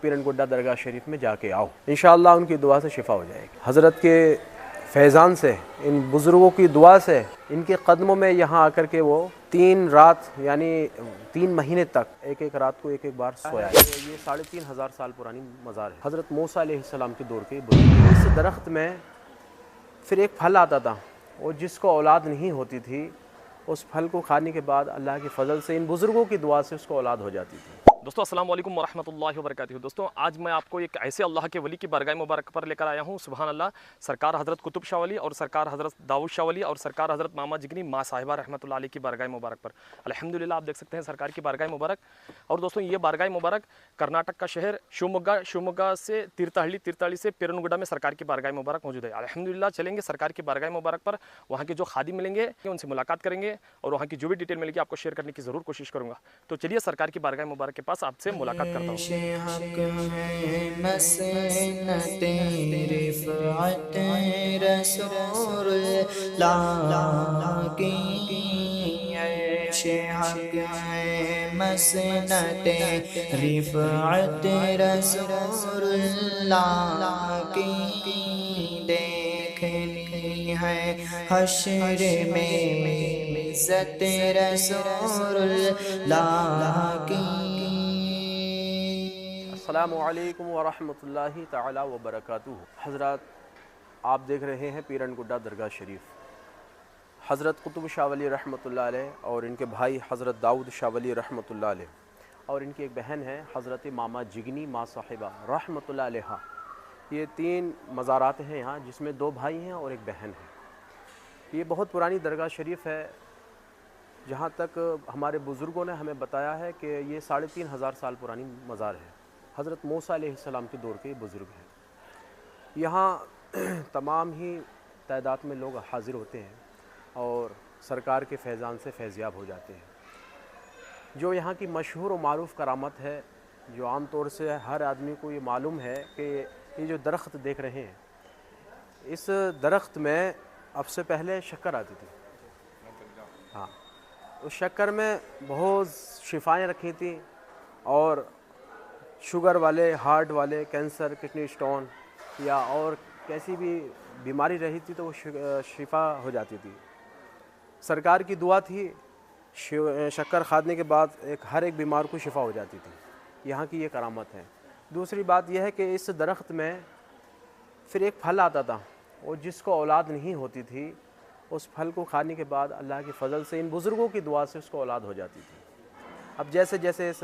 पीरन गुड्डा दरगाह शरीफ में जाके आओ, इंशाअल्लाह उनकी दुआ से शिफा हो जाएगी। हज़रत के फैज़ान से, इन बुज़ुर्गों की दुआ से, इनके कदमों में यहाँ आकर के वो 3 रात यानी 3 महीने तक एक एक रात को एक एक बार सोया। ये 3500 साल पुरानी मज़ार है। हज़रत मूसा अलैहिस्सलाम के दौर के बुज़ुर्ग। इस दरख्त में फिर एक फल आता था और जिसको औलाद नहीं होती थी, उस फल को खाने के बाद अल्लाह के फ़ज़ल से, इन बुज़ुर्गों की दुआ से उसको औलाद हो जाती थी। दोस्तों अस्सलाम वालेकुम वरहमतुल्लाहि वबरकातुहू। दोस्तों आज मैं आपको एक ऐसे अल्लाह के वली की बारगाह मुबारक पर लेकर आया हूँ। सुभान अल्लाह। सरकार हज़रत कुतुब शाह वली और सरकार हज़रत दाऊद शाह वली और सरकार हज़रत मामा जिगनी माँ साहिबा रहमतुल्लाह अलैह की बारगाह मुबारक पर अल्हम्दुलिल्लाह आप देख सकते हैं सरकार की बारगाह मुबारक। और दोस्तों ये बारगाह मुबारक कर्नाटक का शहर शिवमोग्गा से तीर्थहल्ली से पीरनगुड्डा में सरकार की बारगाह मुबारक मौजूद है। अल्हम्दुलिल्लाह चलेंगे सरकार की बारगाह मुबारक पर, वहाँ के जो खादिम मिलेंगे उनसे मुलाकात करेंगे और वहाँ की जो भी डिटेल मिलेगी आपको शेयर करने की ज़रूर कोशिश करूँगा। तो चलिए सरकार की बारगाह मुबारक के पास आपसे मुलाकात करता हूँ। हक है मसनते रिफ़अत रसूलुल्लाह की, अर्शे हक है मसनते रिफ़अत रसूलुल्लाह की, देखनी है हश्र में इज़्ज़त रसूलुल्लाह की। अस्सलामु अलैकुम वरहमतुल्लाहि ताला वबरकातुहू। हज़रत आप देख रहे हैं पीरन गुड्डा दरगाह शरीफ। हज़रत कुतुब शाह वली रहमतुल्लाह अलैह और इनके भाई हज़रत दाऊद शाह वली रहमतुल्लाह अलैह और इनकी एक बहन है हज़रत मामा जिगनी माँ साहिबा रहमतुल्लाह अलैहा। ये 3 मज़ारात हैं यहाँ, जिसमें 2 भाई हैं और एक बहन है। ये बहुत पुरानी दरगाह शरीफ है। जहाँ तक हमारे बुज़ुर्गों ने हमें बताया है कि ये 3500 साल पुरानी मज़ार है। हज़रत मूसा अलैहिस्सलाम के दौर के बुज़ुर्ग हैं। यहाँ तमाम ही तादाद में लोग हाज़िर होते हैं और सरकार के फैज़ान से फैज़याब हो जाते हैं। जो यहाँ की मशहूर व मारूफ़ करामत है, जो आम तौर से हर आदमी को ये मालूम है कि ये जो दरख्त देख रहे हैं, इस दरख्त में अब से पहले शक्कर आती थी। हाँ, उस शक्कर में बहुत शिफाएँ रखी थी और शुगर वाले, हार्ट वाले, कैंसर, किडनी स्टोन या और कैसी भी बीमारी रही थी तो वो शिफा हो जाती थी। सरकार की दुआ थी, शक्कर खाने के बाद हर एक बीमार को शिफा हो जाती थी। यहाँ की ये करामत है। दूसरी बात यह है कि इस दरख्त में फिर एक फल आता था और जिसको औलाद नहीं होती थी, उस फल को खाने के बाद अल्लाह के फ़ज़ल से, इन बुज़ुर्गों की दुआ से उसको औलाद हो जाती थी। अब जैसे जैसे इस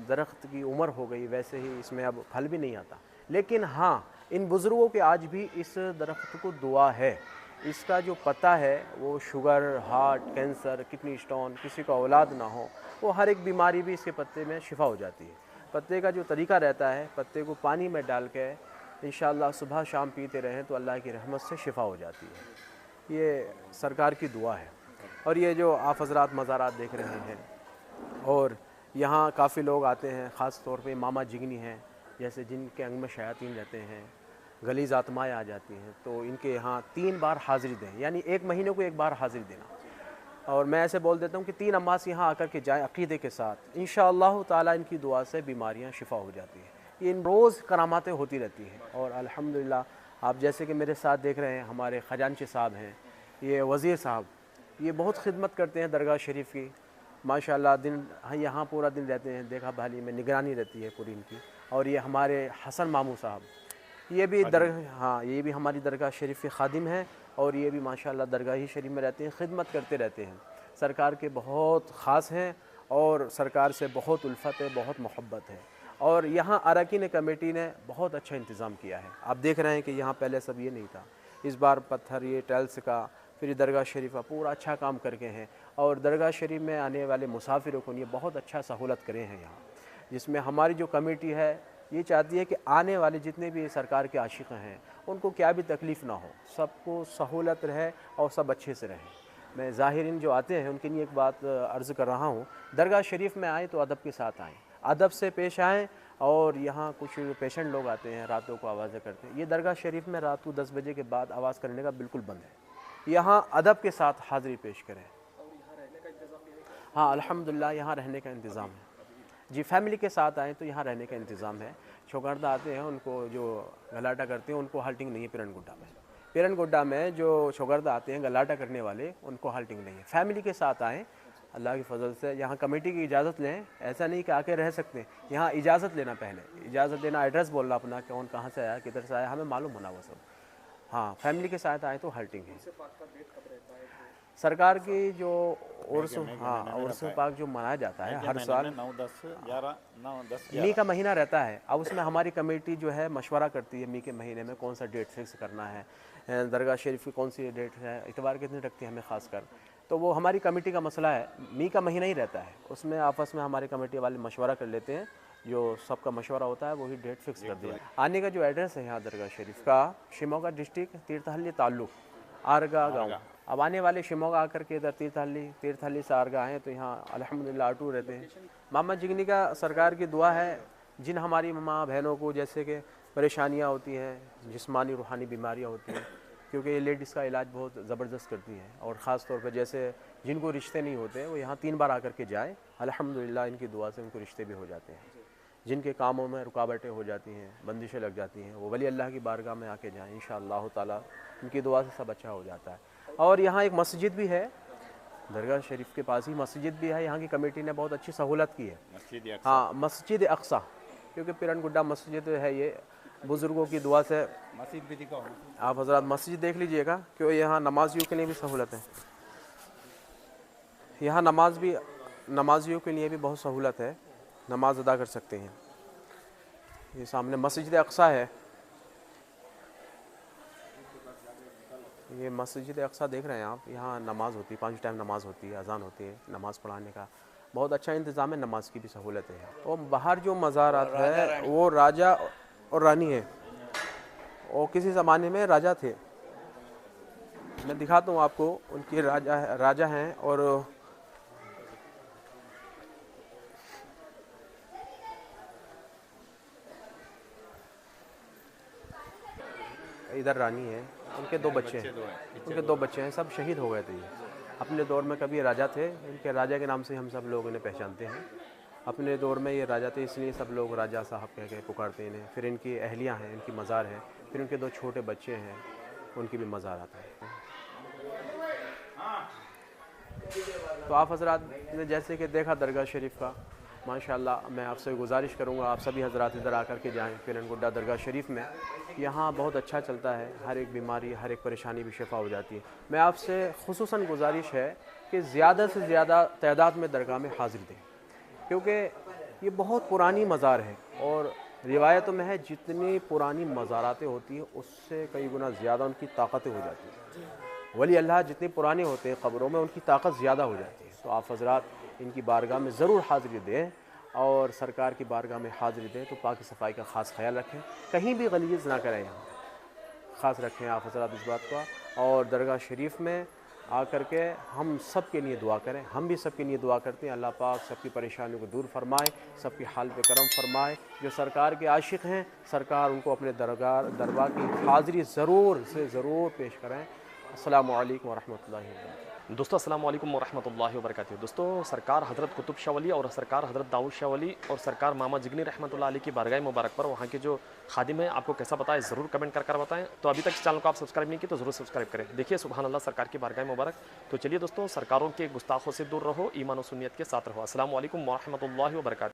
दरख्त की उम्र हो गई वैसे ही इसमें अब फल भी नहीं आता। लेकिन हाँ, इन बुज़ुर्गों के आज भी इस दरख्त को दुआ है। इसका जो पत्ता है वो sugar, heart, cancer, kidney stone, किसी का औलाद ना हो, वो हर एक बीमारी भी इसके पत्ते में शिफा हो जाती है। पत्ते का जो तरीका रहता है, पत्ते को पानी में डाल के इंशाअल्लाह सुबह शाम पीते रहें तो अल्लाह की रहमत से शिफा हो जाती है। ये सरकार की दुआ है। और ये जो आप हज़रात मज़ारात देख रहे हैं और यहाँ काफ़ी लोग आते हैं, ख़ास तौर पे मामा जिगनी हैं, जैसे जिनके अंग में शयातीन रहते हैं, गलीज़ आत्माएँ आ जाती हैं, तो इनके यहाँ 3 बार हाज़िरी दें, यानी 1 महीने को 1 बार हाज़िरी देना। और मैं ऐसे बोल देता हूँ कि 3 अम्मास यहाँ आकर के जाएँ अक़ीदे के साथ, इंशाअल्लाह ताला इनकी दुआ से बीमारियाँ शिफा हो जाती हैं। ये इन रोज़ करामातें होती रहती हैं। और अल्हम्दुलिल्लाह आप जैसे कि मेरे साथ देख रहे हैं, हमारे ख़जानची साहब हैं, ये वज़ीर साहब, ये बहुत खिदमत करते हैं दरगाह शरीफ की माशाअल्लाह। दिन यहाँ पूरा दिन रहते हैं, देखा भाली में निगरानी रहती है पूरी इनकी। और ये हमारे हसन मामू साहब, ये भी ये भी हमारी दरगाह शरीफ के खादिम हैं और ये भी माशाअल्लाह दरगाह ही शरीफ में रहते हैं, खिदमत करते रहते हैं। सरकार के बहुत ख़ास हैं और सरकार से बहुत उल्फत है, बहुत मोहब्बत है। और यहाँ अरकान कमेटी ने बहुत अच्छा इंतज़ाम किया है। आप देख रहे हैं कि यहाँ पहले सब ये नहीं था। इस बार पत्थर, ये टाइल्स का, फिर दरगाह शरीफ का पूरा अच्छा काम करके हैं। और दरगाह शरीफ में आने वाले मुसाफिरों को ये बहुत अच्छा सहूलत करे हैं यहाँ, जिसमें हमारी जो कमेटी है ये चाहती है कि आने वाले जितने भी सरकार के आशिक़ हैं उनको क्या भी तकलीफ़ ना हो, सबको सहूलत रहे और सब अच्छे से रहें। मैं ज़ाहिरीन जो आते हैं उनके लिए एक बात अर्ज़ कर रहा हूँ, दरगाह शरीफ में आएँ तो अदब के साथ आएँ, अदब से पेश आएँ। और यहाँ कुछ पेशेंट लोग आते हैं, रातों को आवाज़ें करते हैं। ये दरगाह शरीफ में रात को 10 बजे के बाद आवाज़ करने का बिल्कुल बंद है। यहाँ अदब के साथ हाज़िरी पेश करें। हाँ अल्हम्दुलिल्लाह यहाँ रहने का इंतज़ाम है जी। फैमिली के साथ आएँ तो यहाँ रहने का इंतज़ाम है। शोगर्दा आते हैं उनको जो गलाटा करते हैं उनको हाल्टिंग नहीं है पीरनगुड्डा में। पीरनगुड्डा में जो शोगर्दा आते हैं गलाटा करने वाले उनको हाल्टिंग नहीं है। फैमिली के साथ आएँ अल्लाह की फ़ज़ल से, यहाँ कमेटी की इजाज़त लें, ऐसा नहीं कि आके रह सकते हैं, यहाँ इजाज़त लेना, पहले इजाज़त लेना, एड्रेस बोलना अपना, कौन कहाँ से आया किधर से आया हमें मालूम होना वो सब। हाँ, फैमिली के साथ आए तो हाल्टिंग है। सरकार की जो उर्स, हाँ उर्स पाक जो मनाया जाता है हर साल 9-10 मी का महीना रहता है। अब उसमें हमारी कमेटी जो है मशवरा करती है मी के महीने में कौन सा डेट फिक्स करना है, दरगाह शरीफ की कौन सी डेट है, इतवार कितने रखती है हमें ख़ास कर, तो वो हमारी कमेटी का मसला है। मी का महीना ही रहता है, उसमें आपस में हमारी कमेटी वाले मशवरा कर लेते हैं, जो सबका मशवरा होता है वही डेट फिक्स कर दिया। आने का जो एड्रेस है यहाँ दरगाह शरीफ का, शिमोगा डिस्ट्रिक्ट तीर्थहल्ली ताल्लुक आरगा गाँव। अब आने वाले शिमोगा आकर के इधर तीर्थहल्ली से आरगा हैं तो यहाँ अल्हम्दुलिल्लाह ऑटो रहते हैं। मामा जिगनी का सरकार की दुआ है, जिन हमारी माँ बहनों को जैसे कि परेशानियाँ होती हैं, जिस्मानी रूहानी बीमारियाँ होती हैं, क्योंकि ये लेडीज़ का इलाज बहुत ज़बरदस्त करती हैं, और ख़ास तौर पर जैसे जिनको रिश्ते नहीं होते वो यहाँ 3 बार आकर के जाए, अल्हम्दुलिल्लाह इनकी दुआ से उनको रिश्ते भी हो जाते हैं। जिनके कामों में रुकावटें हो जाती हैं, बंदिशें लग जाती हैं, वो वली अल्लाह की बारगाह में आके जाएँ, इंशाअल्लाह ताला इनकी दुआ से सब अच्छा हो जाता है। और यहाँ एक मस्जिद भी है, दरगाह शरीफ के पास ही मस्जिद भी है, यहाँ की कमेटी ने बहुत अच्छी सहूलत की है। हाँ, मस्जिद अक्सा, क्योंकि पीरनगुड्डा मस्जिद है, ये बुज़ुर्गों की दुआ से। मस्जिद भी दिखाओ आप हज़रात, मस्जिद देख लीजिएगा, क्योंकि यहाँ नमाजियों के लिए भी सहूलत है। यहाँ नमाजियों के लिए भी बहुत सहूलत है, नमाज अदा कर सकते हैं। ये सामने मस्जिद अक्सा है, ये मस्जिद अक्सा देख रहे हैं आप, यहाँ नमाज होती है, 5 टाइम नमाज होती है, अजान होती है, नमाज़ पढ़ाने का बहुत अच्छा इंतज़ाम है, नमाज की भी सहूलत है। और बाहर जो मज़ारात है वो राजा और रानी है, और किसी ज़माने में राजा थे। मैं दिखाता हूँ आपको, उनके राजा हैं, और इधर रानी है, उनके 2 बच्चे हैं, सब शहीद हो गए थे। ये अपने दौर में कभी राजा थे, इनके राजा के नाम से हम सब लोग इन्हें पहचानते हैं। अपने दौर में ये राजा थे, इसलिए सब लोग राजा साहब कह के पुकारते हैं इन्हें। फिर इनकी अहलियाँ हैं, इनकी मज़ार है, फिर उनके 2 छोटे बच्चे हैं, उनकी भी मज़ार आता है। तो आप हज़रात ने जैसे कि देखा दरगाह शरीफ का, माशाअल्लाह, मैं आपसे गुजारिश करूँगा आप सभी हज़रात इधर आकर के जाएँ पीरनगुड्डा दरगाह शरीफ में। यहाँ बहुत अच्छा चलता है, हर एक बीमारी, हर एक परेशानी भी शिफा हो जाती है। मैं आपसे खुसूसन गुजारिश है कि ज़्यादा से ज़्यादा तादाद में दरगाह में हाज़िर दें, क्योंकि ये बहुत पुरानी मज़ार है, और रिवायतों में है जितनी पुरानी मज़ारातें होती हैं उससे कई गुना ज़्यादा उनकी ताकतें हो जाती हैं। वली अल्लाह जितने पुराने होते हैं कब्रों में, उनकी ताकत ज़्यादा हो जाती है। तो आप हज़रात इनकी बारगाह में ज़रूर हाज़िरी दें, और सरकार की बारगाह में हाज़िरी दें तो पाक सफाई का ख़ास ख्याल रखें, कहीं भी गलीज़ ना करें, यहाँ ख़ास रखें आप हज़रात इस बात का। और दरगाह शरीफ में आकर के हम सब के लिए दुआ करें, हम भी सब के लिए दुआ करते हैं, अल्लाह पाक सबकी परेशानियों को दूर फरमाए, सबकी हाल पे करम फरमाए। जो सरकार के आशिक़ हैं, सरकार उनको अपने दरबार की हाज़िरी ज़रूर से ज़रूर पेश करें। अस्सलामु अलैकुम वरहमतुल्लाहि वबरकातुहू। दोस्तों अस्सलाम वालेकुम वरहमतुल्लाहि वबरकातुहू। दोस्तों, सरकार हज़रत कुतुब शाह वली और सरकार हज़रत दाऊद शाह वली और सरकार मामा जिगनी रहमतुल्लाह अलैह की बारगाह मुबारक पर वहाँ के जो खादिम हैं आपको कैसा बताएं, ज़रूर कमेंट कर बताएं। तो अभी तक चैनल को आप सब्सक्राइब नहीं किए तो ज़रूर सब्सक्राइब करें। देखिए सुभान अल्लाह, सरकार की बारगाह मुबारक। तो चलिए दोस्तों, सरकारों के गुस्ताखों से दूर रहो, ईमान और सुन्नियत के साथ रहो। अस्सलाम वालेकुम वरहमतुल्लाहि वबरकातुहू।